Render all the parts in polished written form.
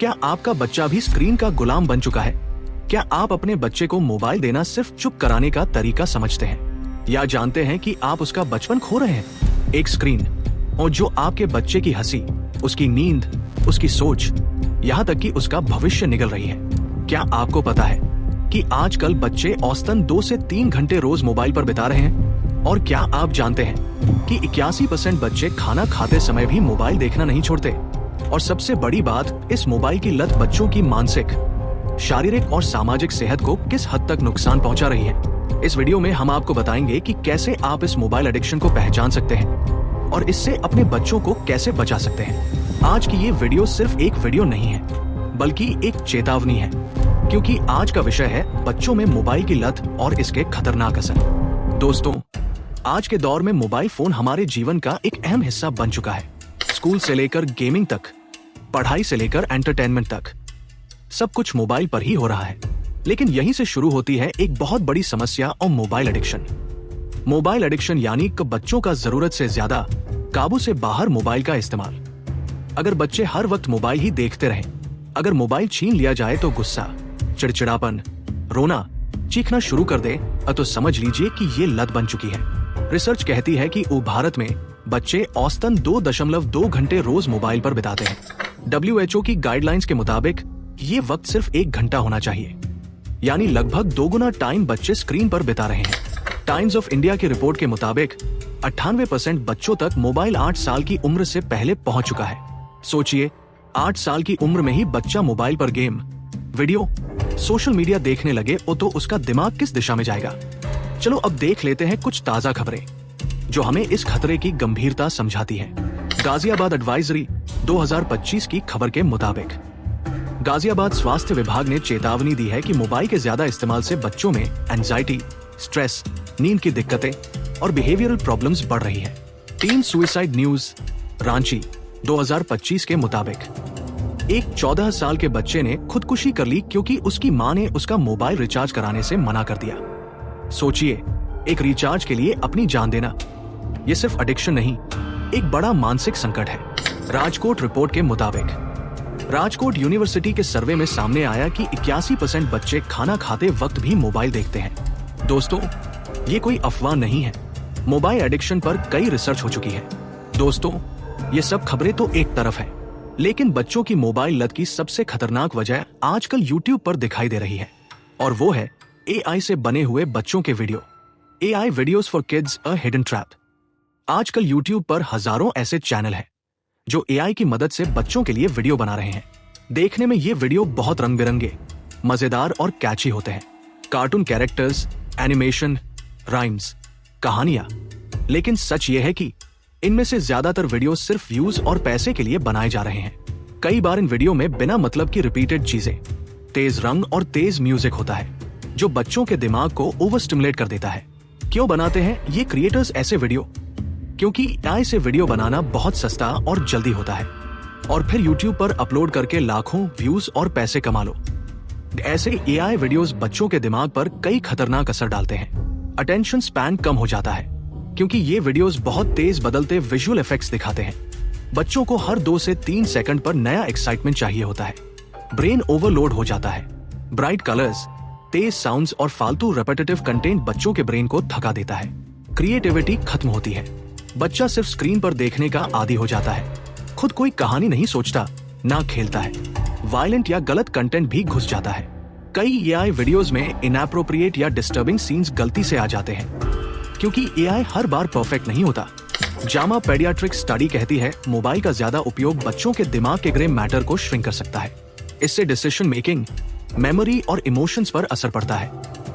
क्या आपका बच्चा भी स्क्रीन का गुलाम बन चुका है? क्या आप अपने बच्चे को मोबाइल देना सिर्फ चुप कराने का तरीका समझते हैं, या जानते हैं कि आप उसका बचपन खो रहे हैं एक स्क्रीन और जो आपके बच्चे की हंसी, उसकी नींद, उसकी सोच, यहाँ तक कि उसका भविष्य निगल रही है? क्या आपको पता है कि आजकल बच्चे औसतन 2 से 3 घंटे रोज मोबाइल पर बिता रहे हैं? और क्या आप जानते हैं कि 81% बच्चे खाना खाते समय भी मोबाइल देखना नहीं छोड़ते? और सबसे बड़ी बात, इस मोबाइल की लत बच्चों की मानसिक, शारीरिक और सामाजिक सेहत को किस हद तक नुकसान पहुंचा रही है। इस वीडियो में हम आपको बताएंगे कि कैसे आप इस मोबाइल एडिक्शन को पहचान सकते हैं और इससे अपने बच्चों को कैसे बचा सकते हैं। आज की ये वीडियो सिर्फ एक वीडियो नहीं है, बल्कि एक चेतावनी है, क्योंकि आज का विषय है बच्चों में मोबाइल की लत और इसके खतरनाक असर। दोस्तों, आज के दौर में मोबाइल फोन हमारे जीवन का एक अहम हिस्सा बन चुका है। स्कूल से लेकर गेमिंग तक, पढ़ाई से लेकर एंटरटेनमेंट तक, सब कुछ मोबाइल पर ही हो रहा है। लेकिन यहीं से शुरू होती है एक बहुत बड़ी समस्या और मोबाइल एडिक्शन। मोबाइल एडिक्शन यानी कि बच्चों का जरूरत से ज्यादा काबू से बाहर मोबाइल का इस्तेमाल। अगर बच्चे हर वक्त मोबाइल ही देखते रहें, अगर मोबाइल छीन लिया जाए तो गुस्सा, चिड़चिड़ापन, रोना, चीखना शुरू कर दे, तो समझ लीजिए कि ये लत बन चुकी है। रिसर्च कहती है कि भारत में बच्चे औसतन 2.2 घंटे रोज मोबाइल पर बिताते हैं। WHO की गाइडलाइंस के मुताबिक ये वक्त सिर्फ 1 घंटा होना चाहिए, यानी लगभग 2 गुना टाइम बच्चे स्क्रीन पर बिता रहे हैं। टाइम्स ऑफ इंडिया की रिपोर्ट के मुताबिक 98% बच्चों तक मोबाइल 8 साल की उम्र से पहले पहुंच चुका है। सोचिए, 8 साल की उम्र में ही बच्चा मोबाइल पर गेम, वीडियो, सोशल मीडिया देखने लगे तो उसका दिमाग किस दिशा में जाएगा। चलो अब देख लेते हैं कुछ ताजा खबरें जो हमें इस खतरे की गंभीरता समझाती है। गाजियाबाद एडवाइजरी 2025 की खबर के मुताबिक गाजियाबाद स्वास्थ्य विभाग ने चेतावनी दी है कि मोबाइल के ज्यादा इस्तेमाल से बच्चों में एंजाइटी, स्ट्रेस, नींद की दिक्कतें और बिहेवियरल प्रॉब्लम्स बढ़ रही है। टीन सुसाइड न्यूज रांची 2025 के मुताबिक एक 14 साल के बच्चे ने खुदकुशी कर ली क्योंकि उसकी मां ने उसका मोबाइल रिचार्ज कराने से मना कर दिया। सोचिए, एक रिचार्ज के लिए अपनी जान देना, ये सिर्फ एडिक्शन नहीं, एक बड़ा मानसिक संकट है। राजकोट रिपोर्ट के मुताबिक राजकोट यूनिवर्सिटी के सर्वे में सामने आया कि 81% बच्चे खाना खाते वक्त भी मोबाइल देखते हैं। दोस्तों, ये कोई अफवाह नहीं है, मोबाइल एडिक्शन पर कई रिसर्च हो चुकी है। दोस्तों, ये सब खबरें तो एक तरफ है, लेकिन बच्चों की मोबाइल लत की सबसे खतरनाक वजह आजकल YouTube पर दिखाई दे रही है, और वो है AI से बने हुए बच्चों के video. AI videos for kids a hidden trap. आजकल YouTube पर हजारों ऐसे चैनल हैं जो AI की मदद से बच्चों के लिए वीडियो बना रहे हैं। देखने में ये वीडियो बहुत रंग बिरंगे, मजेदार और कैची होते हैं। कार्टून कैरेक्टर्स, एनिमेशन, राइम्स, कहानियां। लेकिन सच ये है कि इनमें से ज्यादातर वीडियो सिर्फ व्यूज और पैसे के लिए बनाए जा रहे हैं। कई बार इन वीडियो में बिना मतलब की रिपीटेड चीजें, तेज रंग और तेज म्यूजिक होता है जो बच्चों के दिमाग को ओवर स्टिमुलेट कर देता है। क्यों बनाते हैं ये क्रिएटर्स ऐसे वीडियो? क्योंकि AI से वीडियो बनाना बहुत सस्ता और जल्दी होता है, और फिर YouTube पर अपलोड करके लाखों व्यूज और पैसे कमा लो। ऐसे AI वीडियोस बच्चों के दिमाग पर कई खतरनाक असर डालते हैं। अटेंशन स्पैन कम हो जाता है, क्योंकि ये वीडियोस बहुत तेज बदलते विजुअल इफेक्ट्स दिखाते हैं। बच्चों को हर 2 से 3 सेकंड पर नया एक्साइटमेंट चाहिए होता है। ब्रेन ओवरलोड हो जाता है। ब्राइट कलर्स, तेज साउंड्स और फालतू रेपिटेटिव कंटेंट बच्चों के ब्रेन को थका देता है। क्रिएटिविटी खत्म होती है। बच्चा सिर्फ स्क्रीन पर देखने का आदी हो जाता है। खुद कोई कहानी नहीं सोचता, ना खेलता है। वायलेंट या गलत कंटेंट भी घुस जाता है। कई AI वीडियोस में इनएप्रोप्रिएट या डिस्टर्बिंग सीन्स गलती से आ जाते हैं, क्योंकि AI हर बार परफेक्ट नहीं होता। जामा पेडियाट्रिक स्टडी कहती है मोबाइल का ज्यादा उपयोग बच्चों के दिमाग के ग्रे मैटर को श्रिंक कर सकता है। इससे डिसीजन मेकिंग, मेमोरी और इमोशंस पर असर पड़ता है।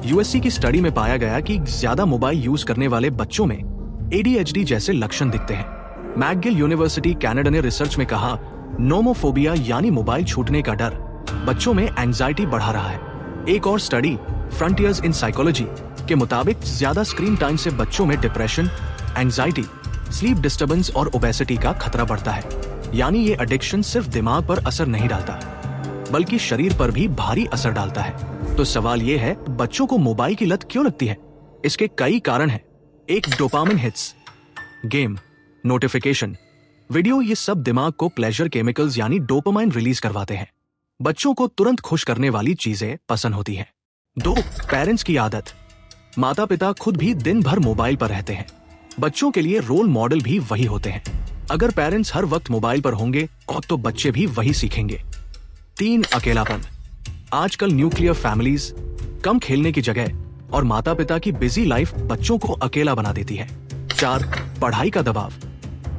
USC की स्टडी में पाया गया कि ज्यादा मोबाइल यूज करने वाले बच्चों में ADHD जैसे लक्षण दिखते हैं। मैकगिल यूनिवर्सिटी कनाडा ने रिसर्च में कहा, नोमोफोबिया यानी मोबाइल छूटने का डर बच्चों में एंजाइटी बढ़ा रहा है। एक और स्टडी फ्रंटियर्स इन साइकोलॉजी के मुताबिक ज्यादा स्क्रीन टाइम से बच्चों में डिप्रेशन, एंजाइटी, स्लीप डिस्टर्बेंस और ओबेसिटी का खतरा बढ़ता है। यानी ये एडिक्शन सिर्फ दिमाग पर असर नहीं डालता, बल्कि शरीर पर भी भारी असर डालता है। तो सवाल ये है, बच्चों को मोबाइल की लत क्यों लगती है? इसके कई कारण हैं। एक, dopamine hits, game, notification, video, ये सब दिमाग को प्लेजर केमिकल्स यानी डोपामाइन रिलीज करवाते हैं। बच्चों को तुरंत खुश करने वाली चीजें पसंद होती हैं। 2, पेरेंट्स की आदत। माता पिता खुद भी दिन भर मोबाइल पर रहते हैं। बच्चों के लिए रोल मॉडल भी वही होते हैं। अगर पेरेंट्स हर वक्त मोबाइल पर होंगे तो बच्चे भी वही सीखेंगे। 3, अकेलापन। आजकल न्यूक्लियर फैमिलीज, कम खेलने की जगह और माता पिता की बिजी लाइफ बच्चों को अकेला बना देती है। 4, पढ़ाई का दबाव।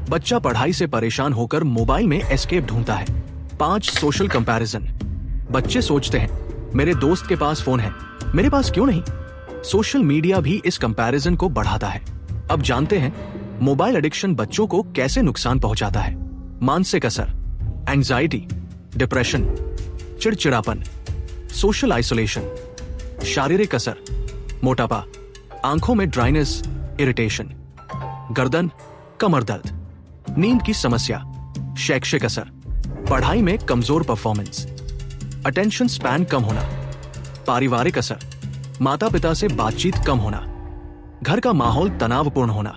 बच्चा पढ़ाई से परेशान होकर मोबाइल में एस्केप ढूंढता है। 5, सोशल कंपैरिजन। बच्चे सोचते हैं मेरे दोस्त के पास फोन है, मेरे पास क्यों नहीं। सोशल मीडिया भी इस कंपैरिजन को बढ़ाता है। अब जानते हैं मोबाइल एडिक्शन बच्चों को कैसे नुकसान पहुंचाता है। मानसिक असर, एंजाइटी, डिप्रेशन, चिड़चिड़ापन, सोशल आइसोलेशन। शारीरिक असर, मोटापा, आंखों में ड्राइनेस, इरिटेशन, गर्दन, कमर दर्द, नींद की समस्या। शैक्षिक असर, पढ़ाई में कमजोर परफॉर्मेंस, अटेंशन स्पैन कम होना। पारिवारिक असर, माता पिता से बातचीत कम होना, घर का माहौल तनावपूर्ण होना।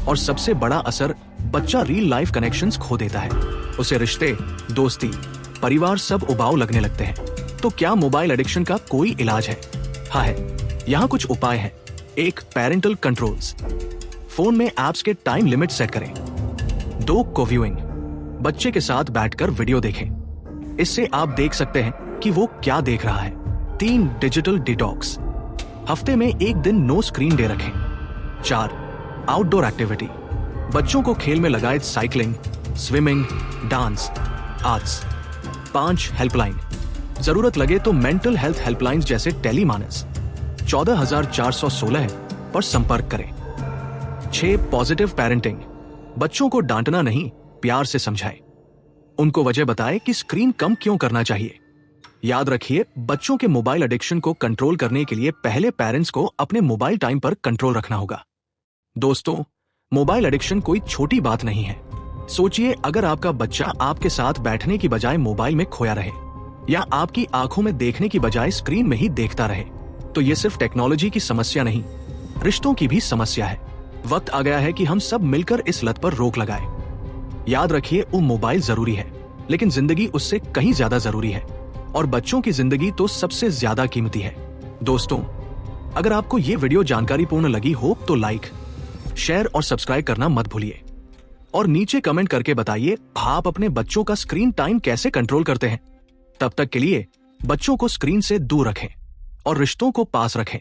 और सबसे बड़ा असर, बच्चा रियल लाइफ कनेक्शंस खो देता है। उसे रिश्ते, दोस्ती, परिवार सब उबाऊ लगने लगते हैं। तो क्या मोबाइल एडिक्शन का कोई इलाज है? हाँ है। यहाँ कुछ उपाय हैं। 1, पेरेंटल कंट्रोल्स। फोन में एप्स के टाइम लिमिट सेट करें। 2, कोव्यूइंग। बच्चे के साथ बैठकर वीडियो देखें। इससे आप देख सकते हैं कि वो क्या देख रहा है। 3, डिजिटल डिटॉक्स। हफ्ते में 1 दिन नो स्क्रीन डे रखें। 4, आउटडोर एक्टिविटी। बच्चों को खेल में लगाए cycling, swimming, dance, arts. 5, helpline. जरूरत लगे तो मेंटल हेल्थ हेल्पलाइन जैसे टेलीमानस 14,416 पर संपर्क करें। 6, पॉजिटिव पेरेंटिंग। बच्चों को डांटना नहीं, प्यार से समझाएं। उनको वजह बताएं कि स्क्रीन कम क्यों करना चाहिए। याद रखिए, बच्चों के मोबाइल एडिक्शन को कंट्रोल करने के लिए पहले पेरेंट्स को अपने मोबाइल टाइम पर कंट्रोल रखना होगा। दोस्तों, मोबाइल एडिक्शन कोई छोटी बात नहीं है। सोचिए, अगर आपका बच्चा आपके साथ बैठने की बजाय मोबाइल में खोया रहे या आपकी आंखों में देखने की बजाय स्क्रीन में ही देखता रहे, तो ये सिर्फ टेक्नोलॉजी की समस्या नहीं, रिश्तों की भी समस्या है। वक्त आ गया है कि हम सब मिलकर इस लत पर रोक लगाएं। याद रखिए, वो मोबाइल जरूरी है, लेकिन जिंदगी उससे कहीं ज्यादा जरूरी है। और बच्चों की जिंदगी तो सबसे ज्यादा कीमती है। दोस्तों, अगर आपको ये वीडियो जानकारीपूर्ण लगी हो तो लाइक, शेयर और सब्सक्राइब करना मत भूलिए। और नीचे कमेंट करके बताइए आप अपने बच्चों का स्क्रीन टाइम कैसे कंट्रोल करते हैं। तब तक के लिए बच्चों को स्क्रीन से दूर रखें और रिश्तों को पास रखें।